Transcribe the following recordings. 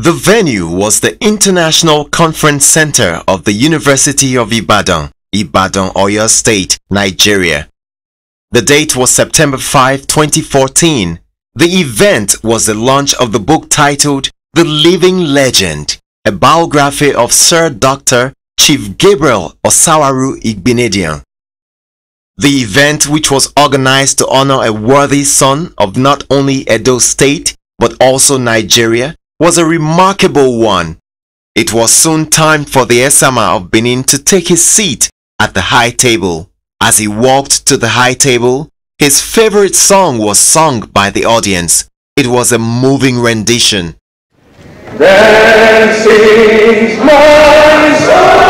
The venue was the International Conference Center of the University of Ibadan, Ibadan, Oyo State, Nigeria. The date was September 5, 2014. The event was the launch of the book titled The Living Legend, a biography of Sir Dr. Chief Gabriel Osawaru Igbinedeon. The event, which was organized to honor a worthy son of not only Edo State but also Nigeria, was a remarkable one. It was soon time for the Esama of Benin to take his seat at the high table. As he walked to the high table, his favorite song was sung by the audience. It was a moving rendition. Then sings my soul,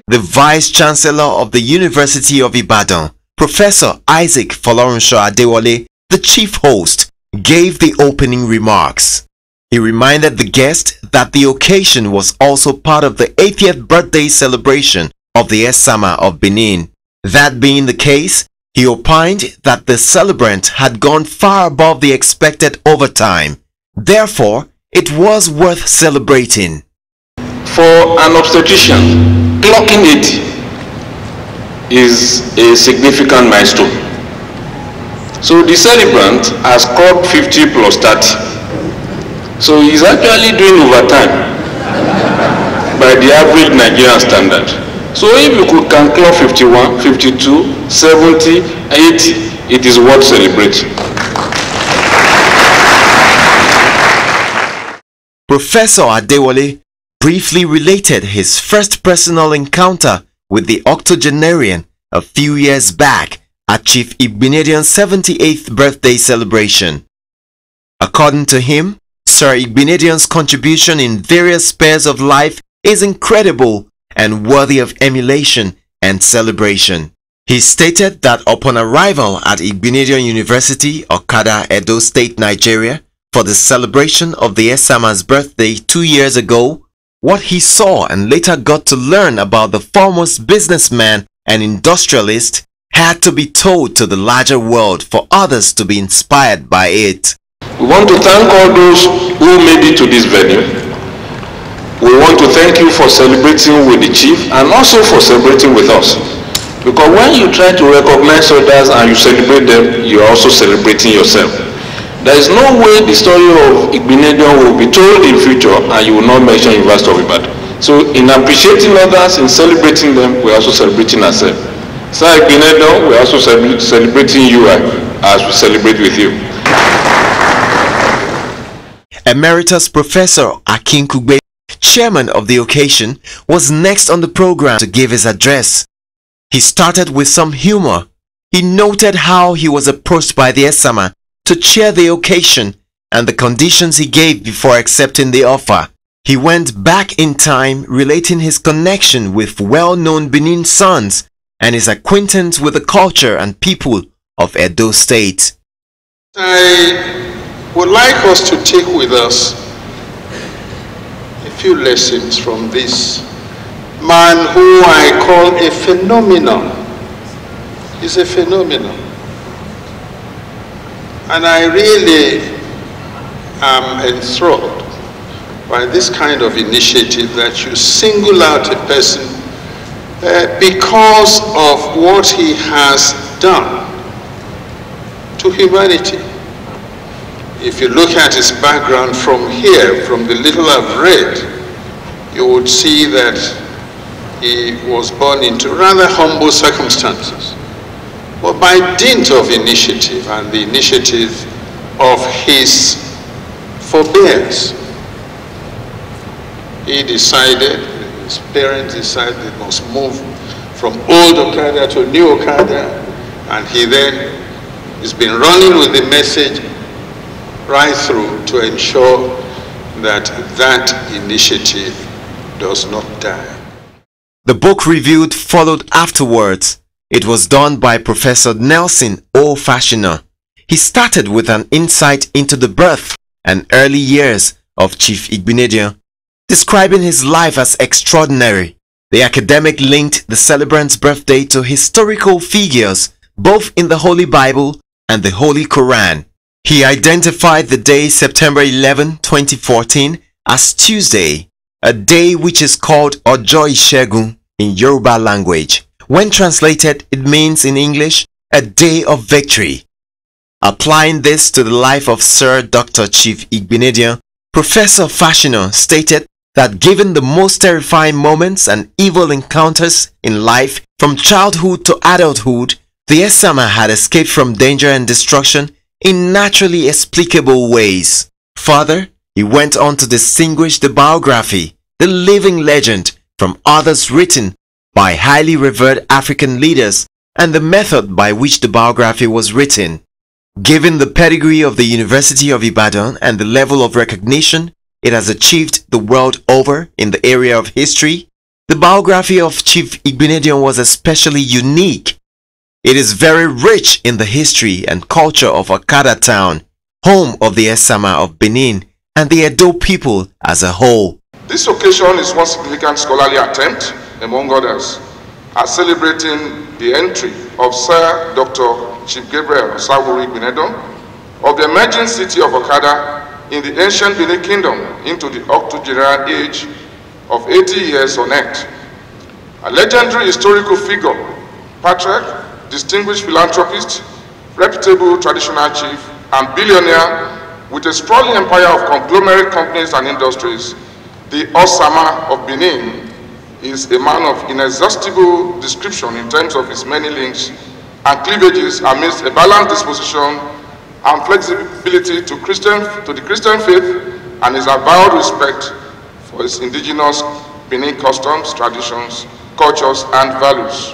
The Vice-Chancellor of the University of Ibadan, Professor Isaac Folorunsho Adewale, the chief host, gave the opening remarks. He reminded the guest that the occasion was also part of the 80th birthday celebration of the Esama of Benin. That being the case, he opined that the celebrant had gone far above the expected overtime. Therefore, it was worth celebrating. For an obstetrician, clocking 80 is a significant milestone. So the celebrant has clocked 50 plus 30. So he's actually doing overtime by the average Nigerian standard. So if you can clock 51, 52, 70, 80, it is worth celebrating. Professor Adewale briefly related his first personal encounter with the octogenarian a few years back at Chief Igbinedeon's 78th birthday celebration. According to him, Sir Igbinedeon's contribution in various spheres of life is incredible and worthy of emulation and celebration. He stated that upon arrival at Igbinedeon University, Okada, Edo State, Nigeria, for the celebration of the Esama's birthday 2 years ago, what he saw and later got to learn about the foremost businessman and industrialist had to be told to the larger world for others to be inspired by it. We want to thank all those who made it to this venue. We want to thank you for celebrating with the chief and also for celebrating with us. Because when you try to recognize others and you celebrate them, you are also celebrating yourself. There is no way the story of Igbinedeon will be told in future and you will not mention University of Ibadan. So in appreciating others, in celebrating them, we are also celebrating ourselves. Sir Igbinedeon, we are also celebrating you as we celebrate with you. Emeritus Professor Akin Kugbe, chairman of the occasion, was next on the program to give his address. He started with some humor. He noted how he was approached by the Esama to chair the occasion and the conditions he gave before accepting the offer. He went back in time relating his connection with well-known Benin sons and his acquaintance with the culture and people of Edo State. I would like us to take with us a few lessons from this man who I call a phenomenon. He's a phenomenon. And I really am enthralled by this kind of initiative that you single out a person because of what he has done to humanity. If you look at his background from here, from the little I've read, you would see that he was born into rather humble circumstances. But by dint of initiative and the initiative of his forebears, he decided, his parents decided they must move from old Okada to new Okada, and he then has been running with the message right through to ensure that that initiative does not die. The book reviewed followed afterwards. It was done by Professor Nelson O. Fashioner. He started with an insight into the birth and early years of Chief Igbinedeon, describing his life as extraordinary. The academic linked the celebrant's birthday to historical figures both in the Holy Bible and the Holy Quran. He identified the day September 11, 2014 as Tuesday, a day which is called Ọjọ́ Ìṣẹ́gun in Yoruba language. When translated, it means in English, a day of victory. Applying this to the life of Sir Dr. Chief Igbinedeon, Professor Fashino stated that given the most terrifying moments and evil encounters in life from childhood to adulthood, the Esama had escaped from danger and destruction in naturally explicable ways. Further, he went on to distinguish the biography, the living legend, from others written by highly revered African leaders and the method by which the biography was written. Given the pedigree of the University of Ibadan and the level of recognition it has achieved the world over in the area of history, the biography of Chief Igbinedeon was especially unique. It is very rich in the history and culture of Okada town, home of the Esama of Benin and the Edo people as a whole. This occasion is one significant scholarly attempt, among others, at celebrating the entry of Sir Dr. Chief Gabriel Osawuru Igbinedeon of the emerging city of Okada in the ancient Benin Kingdom into the octogenarian age of 80 years on earth. A legendary historical figure, patriarch, distinguished philanthropist, reputable traditional chief, and billionaire with a sprawling empire of conglomerate companies and industries, the Osama of Benin is a man of inexhaustible description in terms of his many links and cleavages amidst a balanced disposition and flexibility to the Christian faith and his avowed respect for his indigenous Benin customs, traditions, cultures, and values.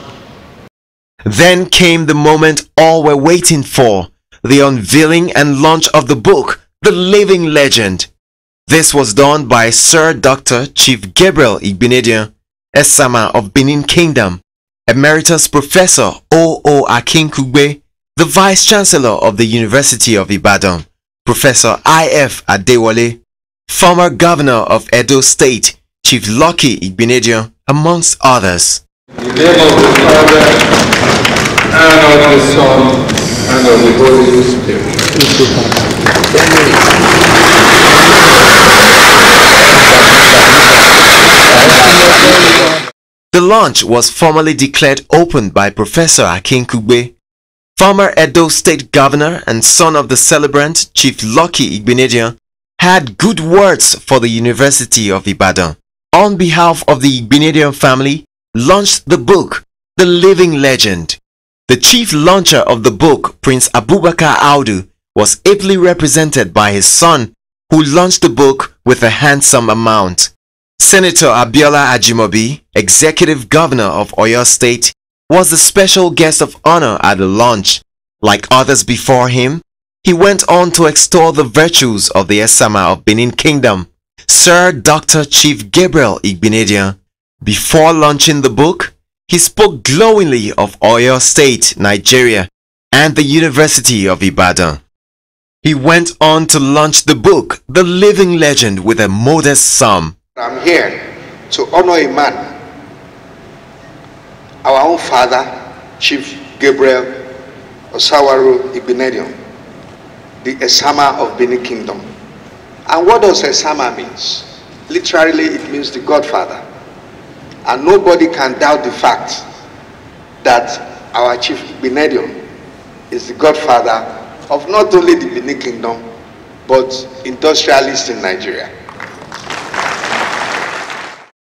Then came the moment all were waiting for, the unveiling and launch of the book, The Living Legend. This was done by Sir Dr. Chief Gabriel Igbinedeon, Esama of Benin Kingdom, Emeritus Professor O.O. Akinkugbe, the Vice Chancellor of the University of Ibadan, Professor I.F. Adewale, former Governor of Edo State, Chief Lucky Igbinedeon, amongst others. In the name of the Father, and of the Son, and of the Holy Spirit. The launch was formally declared open by Professor Akinkugbe. Former Edo State Governor and son of the celebrant Chief Lucky Igbinedeon had good words for the University of Ibadan. On behalf of the Igbinedeon family, launched the book, The Living Legend. The chief launcher of the book, Prince Abubakar Audu, was ably represented by his son, who launched the book with a handsome amount. Senator Abiola Ajimobi, Executive Governor of Oyo State, was the special guest of honor at the launch. Like others before him, he went on to extol the virtues of the Esama of Benin Kingdom, Sir Dr. Chief Gabriel Igbinedeon. Before launching the book, he spoke glowingly of Oyo State, Nigeria, and the University of Ibadan. He went on to launch the book, The Living Legend, with a modest sum. I'm here to honor a man, our own father, Chief Gabriel Osawuru Igbinedeon, the Esama of Benin Kingdom. And what does Esama means? Literally, it means the Godfather. And nobody can doubt the fact that our Chief Igbinedeon is the Godfather of not only the Benin Kingdom, but industrialists in Nigeria.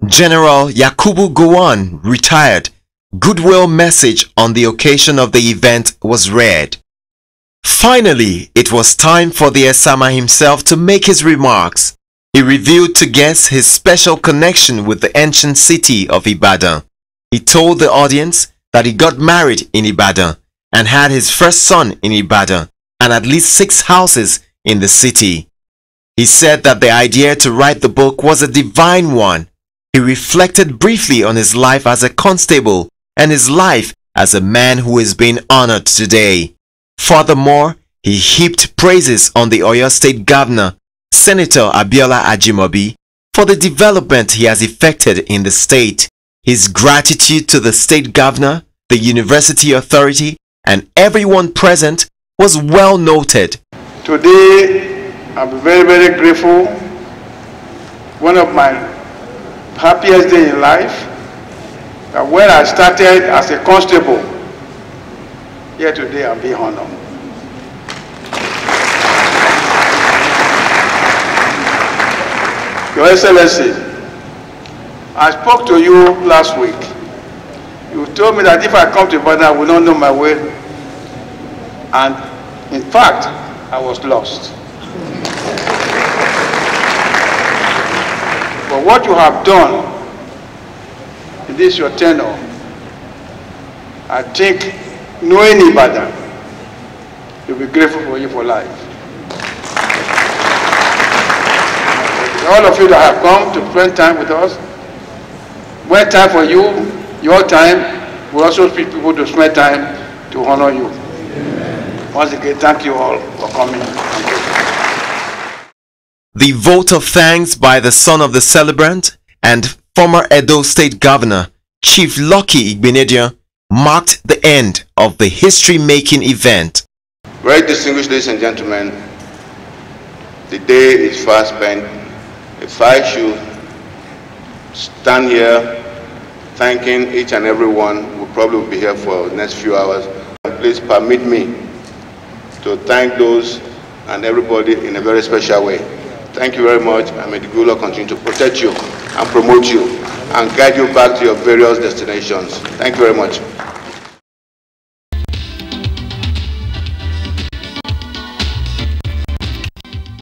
General Yakubu Gowon, retired, goodwill message on the occasion of the event was read. Finally, it was time for the Esama himself to make his remarks. He revealed to guests his special connection with the ancient city of Ibadan. He told the audience that he got married in Ibadan and had his first son in Ibadan and at least 6 houses in the city. He said that the idea to write the book was a divine one. He reflected briefly on his life as a constable and his life as a man who is being honored today. Furthermore, he heaped praises on the Oyo State Governor, Senator Abiola Ajimobi, for the development he has effected in the state. His gratitude to the state governor, the university authority, and everyone present was well noted. Today, I'm very, very grateful. One of my happiest days in life, that when I started as a constable, here today I'm being honored. Your Excellency, I spoke to you last week. You told me that if I come to Ibadan, I will not know my way. And in fact, I was lost. But what you have done in this your tenure, I think knowing Ibadan, you'll be grateful for you for life. All of you that have come to spend time with us, when time for you, your time, we also speak people to spend time to honor you. Once again, thank you all for coming. The vote of thanks by the son of the celebrant and former Edo State Governor, Chief Lucky Igbinedeon, marked the end of the history-making event. Very distinguished ladies and gentlemen, the day is fast spent. If I should stand here thanking each and every one, we'll probably be here for the next few hours. Please permit me to thank those and everybody in a very special way. Thank you very much, and may the good Lord continue to protect you and promote you and guide you back to your various destinations. Thank you very much.